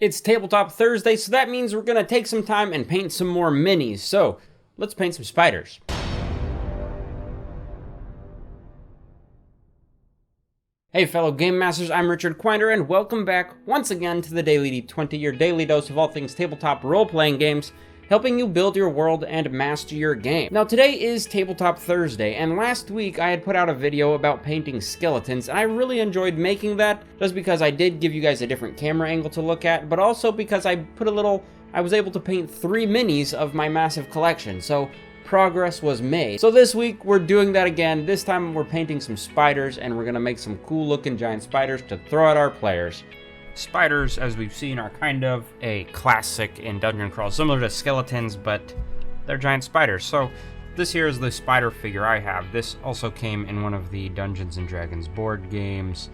It's Tabletop Thursday, so that means we're gonna take some time and paint some more minis. So, let's paint some spiders. Hey fellow Game Masters, I'm Richard Quiner, and welcome back once again to the Daily D20, your daily dose of all things tabletop role-playing games, helping you build your world and master your game. Now today is Tabletop Thursday, and last week I had put out a video about painting skeletons, and I really enjoyed making that, just because I did give you guys a different camera angle to look at, but also because I was able to paint 3 minis of my massive collection, so progress was made. So this week we're doing that again. This time we're painting some spiders, and we're gonna make some cool looking giant spiders to throw at our players. Spiders, as we've seen, are kind of a classic in Dungeon Crawl, similar to skeletons, but they're giant spiders. So this here is the spider figure I have. This also came in one of the Dungeons & Dragons board games.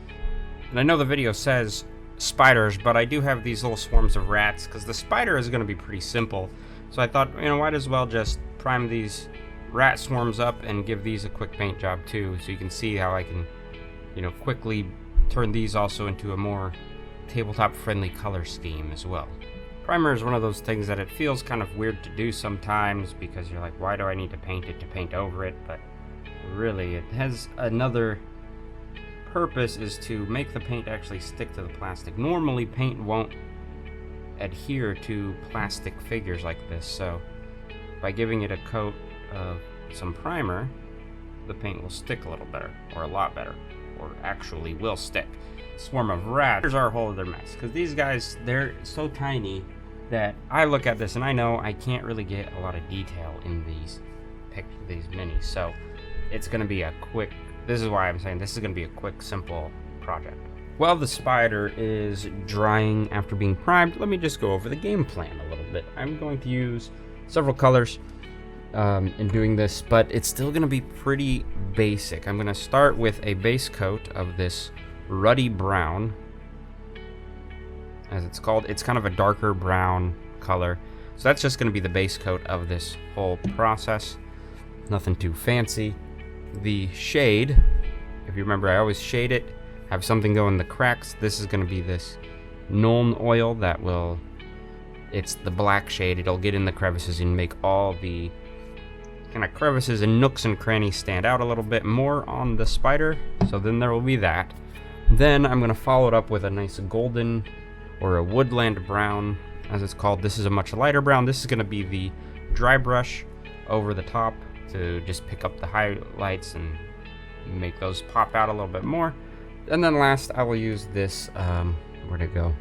And I know the video says spiders, but I do have these little swarms of rats, because the spider is going to be pretty simple. So I thought, might as well just prime these rat swarms up and give these a quick paint job too, so you can see how I can, quickly turn these also into a more tabletop-friendly color scheme as well. Primer is one of those things that it feels kind of weird to do sometimes, because you're like, why do I need to paint it to paint over it? But really, it has another purpose, is to make the paint actually stick to the plastic. Normally, paint won't adhere to plastic figures like this, so by giving it a coat of some primer, the paint will stick a little better, or a lot better, or actually will stick. Swarm of rats. Here's our whole other mess, because these guys, they're so tiny that I look at this and I know I can't really get a lot of detail in these minis, so it's going to be a quick, this is why I'm saying this is going to be a quick, simple project. While the spider is drying after being primed, let me just go over the game plan a little bit. I'm going to use several colors in doing this, but it's still going to be pretty basic. I'm going to start with a base coat of this ruddy brown, as it's called. It's kind of a darker brown color, so that's just going to be the base coat of this whole process. Nothing too fancy. The shade, if you remember, I always shade it, have something go in the cracks. This is going to be this Nuln oil that will, it's the black shade. It'll get in the crevices and make all the kind of crevices and nooks and crannies stand out a little bit more on the spider, so then there will be that. Then I'm going to follow it up with a nice golden, or a woodland brown, as it's called. This is a much lighter brown. This is going to be the dry brush over the top to just pick up the highlights and make those pop out a little bit more. And then last, I will use this, where'd it go?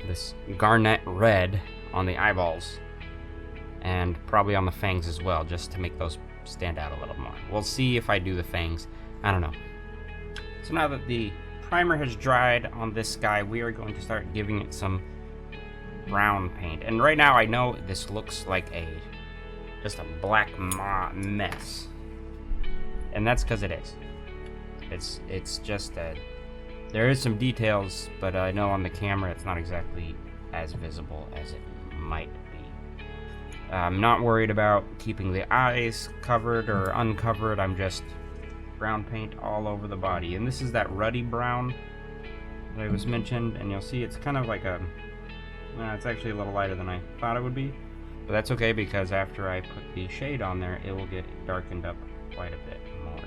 This garnet red on the eyeballs, and probably on the fangs as well, just to make those stand out a little more. We'll see if I do the fangs. I don't know. So now that the primer has dried on this guy, we are going to start giving it some brown paint. And right now I know this looks like just a black mess. And that's because it is. It's just that there is some details, but I know on the camera it's not exactly as visible as it might be. I'm not worried about keeping the eyes covered or uncovered. I'm just brown paint all over the body, and this is that ruddy brown that was mentioned, and you'll see it's kind of like it's actually a little lighter than I thought it would be, but that's okay, because after I put the shade on there, it will get darkened up quite a bit more.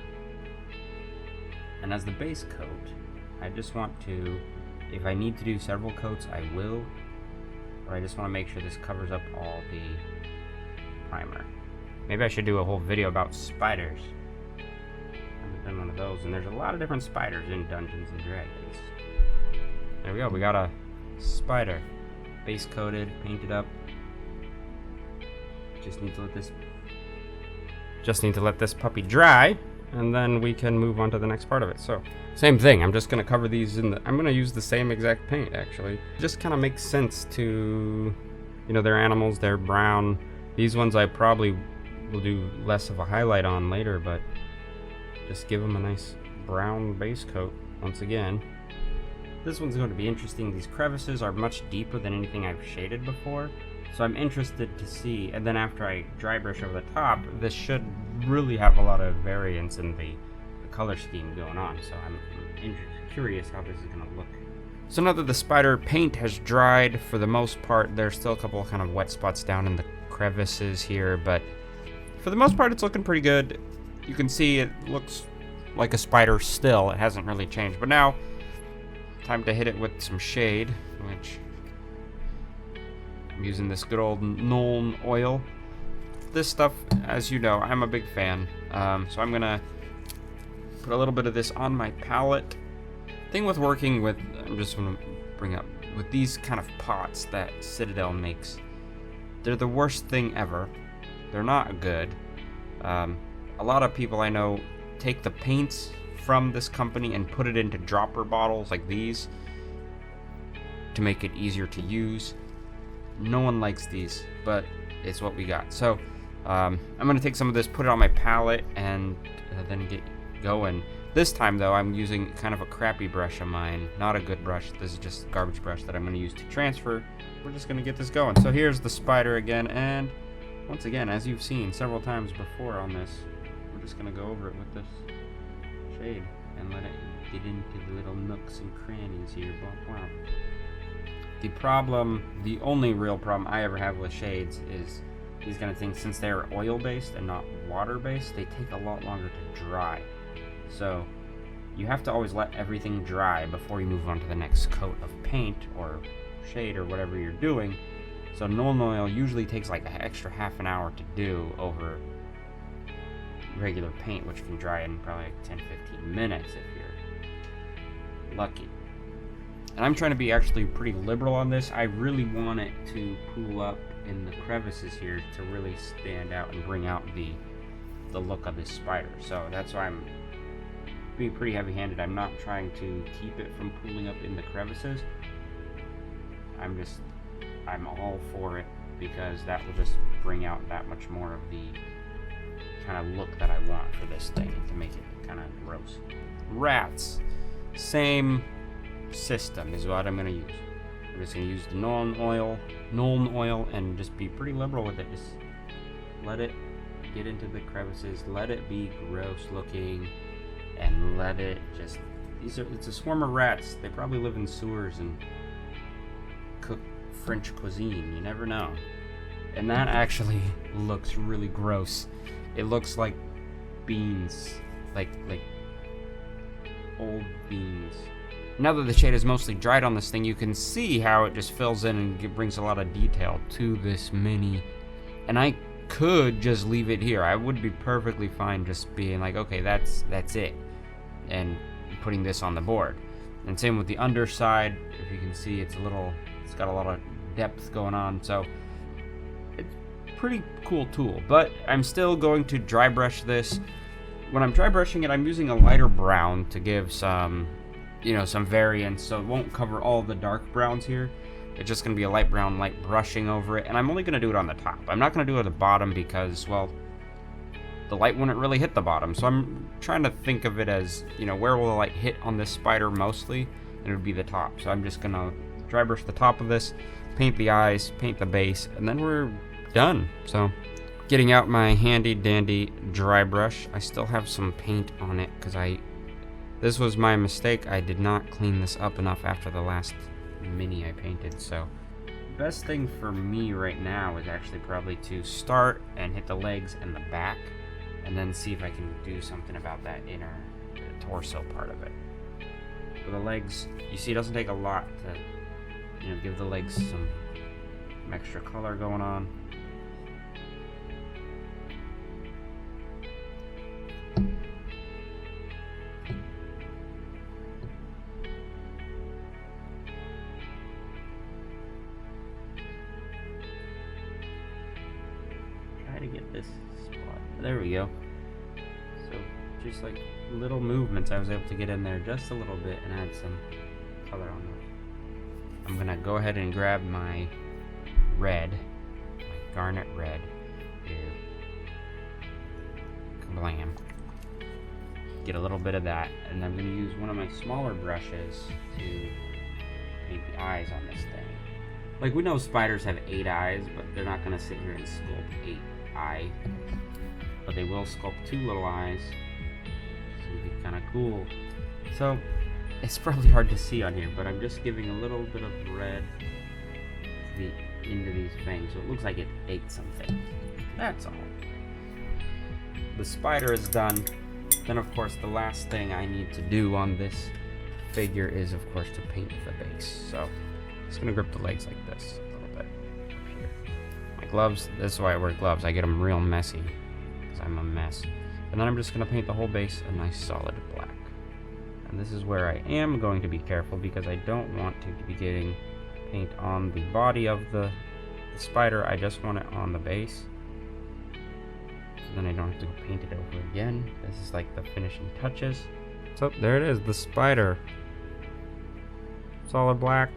And as the base coat, I just want to, if I need to do several coats, I will, but I just want to make sure this covers up all the primer. Maybe I should do a whole video about spiders. Done one of those, and there's a lot of different spiders in Dungeons & Dragons. There we go, we got a spider. Base coated, painted up. Just need to let this puppy dry, and then we can move on to the next part of it. So, same thing, I'm just gonna cover these I'm gonna use the same exact paint, actually. It just kind of makes sense to, they're animals, they're brown. These ones I probably will do less of a highlight on later, but just give them a nice brown base coat once again. This one's going to be interesting. These crevices are much deeper than anything I've shaded before, so I'm interested to see. And then after I dry brush over the top, this should really have a lot of variance in the color scheme going on. So I'm curious how this is going to look So now that the spider paint has dried for the most part, there's still a couple of kind of wet spots down in the crevices here, but for the most part it's looking pretty good. You can see it looks like a spider still. It hasn't really changed, but now time to hit it with some shade, which I'm using this good old Nuln oil. This stuff, as you know, I'm a big fan, so I'm gonna put a little bit of this on my palette. Thing with working with, I'm just gonna bring up, with these kind of pots that Citadel makes, they're the worst thing ever. They're not good. A lot of people I know take the paints from this company and put it into dropper bottles like these to make it easier to use. No one likes these, but it's what we got. So I'm gonna take some of this, put it on my palette, and then get going. This time though, I'm using kind of a crappy brush of mine, not a good brush. This is just a garbage brush that I'm gonna use to transfer. We're just gonna get this going. So here's the spider again, and once again, as you've seen several times before on this, we're just gonna go over it with this shade and let it get into the little nooks and crannies here. Wow. The only real problem I ever have with shades is these kind of things, since they're oil-based and not water-based, they take a lot longer to dry. So you have to always let everything dry before you move on to the next coat of paint or shade or whatever you're doing. So Nuln oil usually takes like an extra half an hour to do over regular paint, which can dry in probably like 10-15 minutes if you're lucky. And I'm trying to be actually pretty liberal on this. I really want it to pool up in the crevices here to really stand out and bring out the look of this spider. So that's why I'm being pretty heavy-handed. I'm not trying to keep it from pooling up in the crevices. I'm all for it because that will just bring out that much more of the kind of look that I want for this thing to make it kind of gross. Rats, same system is what I'm going to use. I'm just going to use the Nuln oil, and just be pretty liberal with it. Just let it get into the crevices, let it be gross looking, and let it just, it's a swarm of rats. They probably live in sewers and cook French cuisine, you never know. And that actually looks really gross. It looks like beans, like old beans. Now that the shade is mostly dried on this thing, you can see how it just fills in and brings a lot of detail to this mini. And I could just leave it here. I would be perfectly fine just being like, okay, that's it, and putting this on the board. And same with the underside. If you can see, it's got a lot of depth going on. So it's a pretty cool tool. But I'm still going to dry brush this. When I'm dry brushing it, I'm using a lighter brown to give some variance, so it won't cover all the dark browns here. It's just going to be a light brown, light brushing over it, and I'm only going to do it on the top. I'm not going to do it at the bottom because, well, the light wouldn't really hit the bottom. So I'm trying to think of it as, where will the light hit on this spider mostly, and it would be the top. So I'm just going to dry brush the top of this, paint the eyes, paint the base, and then we're done. So getting out my handy dandy dry brush. I still have some paint on it because this was my mistake. I did not clean this up enough after the last mini I painted. So best thing for me right now is actually probably to start and hit the legs and the back, and then see if I can do something about that inner torso part of it. For the legs, you see, it doesn't take a lot to give the legs some extra color going on. To get this spot. There we go. So just like little movements, I was able to get in there just a little bit and add some color on those. I'm gonna go ahead and grab my red, my garnet red here. Kablam. Get a little bit of that, and I'm gonna use one of my smaller brushes to paint the eyes on this thing. Like, we know spiders have 8 eyes, but they're not gonna sit here and sculpt 8 eye, but they will sculpt 2 little eyes, so it'd be kind of cool. So it's probably hard to see on here, but I'm just giving a little bit of red into these fangs, so it looks like it ate something. That's all. The spider is done. Then, of course, the last thing I need to do on this figure is, of course, to paint the base. So, I'm just gonna grip the legs like this a little bit up here. My gloves, this is why I wear gloves. I get them real messy, because I'm a mess. And then I'm just gonna paint the whole base a nice solid black. And this is where I am going to be careful, because I don't want to be getting paint on the body of the spider. I just want it on the base. So then I don't have to go paint it over again. This is like the finishing touches. So there it is, the spider. Solid black,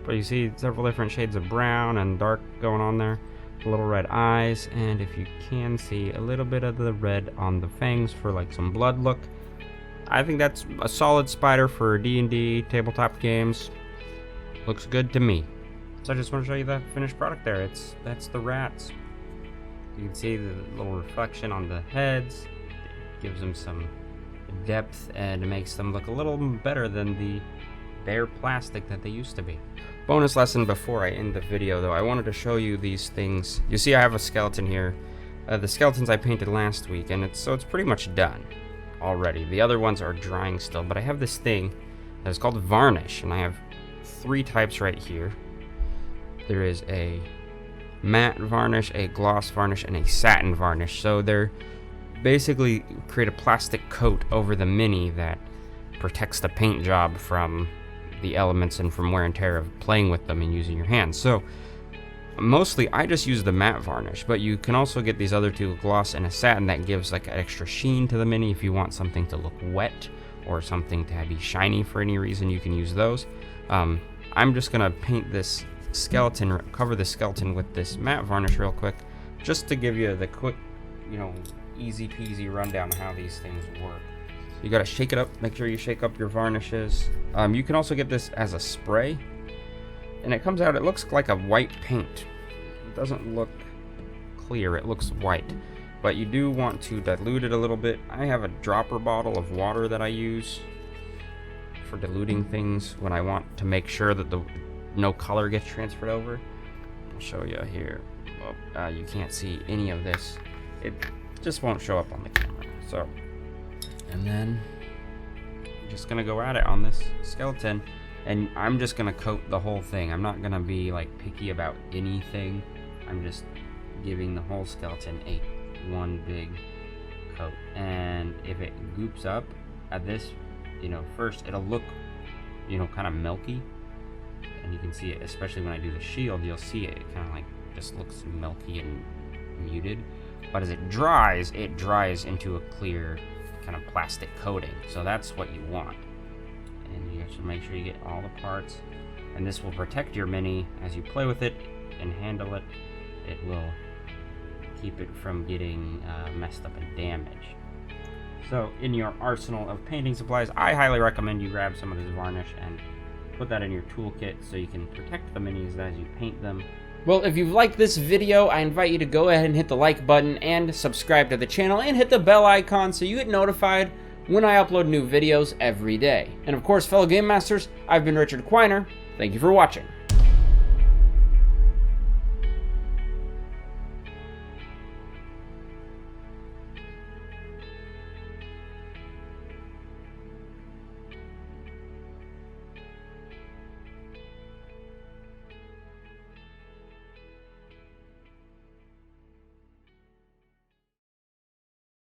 but you see several different shades of brown and dark going on there. Little red eyes, and if you can see a little bit of the red on the fangs for like some blood look. I think that's a solid spider for D&D tabletop games. Looks good to me. So I just want to show you the finished product there. That's the rats. You can see the little reflection on the heads. It gives them some depth and it makes them look a little better than the bare plastic that they used to be. Bonus lesson before I end the video though, I wanted to show you these things. You see I have a skeleton here. The skeletons I painted last week, and it's pretty much done already. The other ones are drying still, but I have this thing that's called Varnish, and I have 3 types right here. There is a matte varnish, a gloss varnish, and a satin varnish. So they're basically create a plastic coat over the mini that protects the paint job from the elements and from wear and tear of playing with them and using your hands. So mostly I just use the matte varnish, but you can also get these other 2, a gloss and a satin, that gives like an extra sheen to the mini. If you want something to look wet or something to be shiny for any reason, you can use those. I'm just gonna paint this skeleton, cover the skeleton with this matte varnish real quick, just to give you the quick, easy peasy rundown of how these things work. You gotta shake it up, make sure you shake up your varnishes. You can also get this as a spray, and it comes out, it looks like a white paint. It doesn't look clear, it looks white, but you do want to dilute it a little bit. I have a dropper bottle of water that I use for diluting things when I want to make sure that no color gets transferred over. I'll show you here. Well, you can't see any of this. It just won't show up on the camera. So, and then I'm just gonna go at it on this skeleton, and I'm just gonna coat the whole thing. I'm not gonna be like picky about anything. I'm just giving the whole skeleton one big coat. And if it goops up at this, first it'll look, kind of milky, and you can see it, especially when I do the shield, you'll see it kind of like just looks milky and muted. But as it dries into a clear kind of plastic coating. So that's what you want. And you have to make sure you get all the parts. And this will protect your mini as you play with it and handle it. It will keep it from getting messed up and damaged. So in your arsenal of painting supplies, I highly recommend you grab some of this varnish and put that in your toolkit so you can protect the minis as you paint them. Well, if you've liked this video, I invite you to go ahead and hit the like button and subscribe to the channel and hit the bell icon so you get notified when I upload new videos every day. And of course, fellow Game Masters, I've been Richard Quiner. Thank you for watching.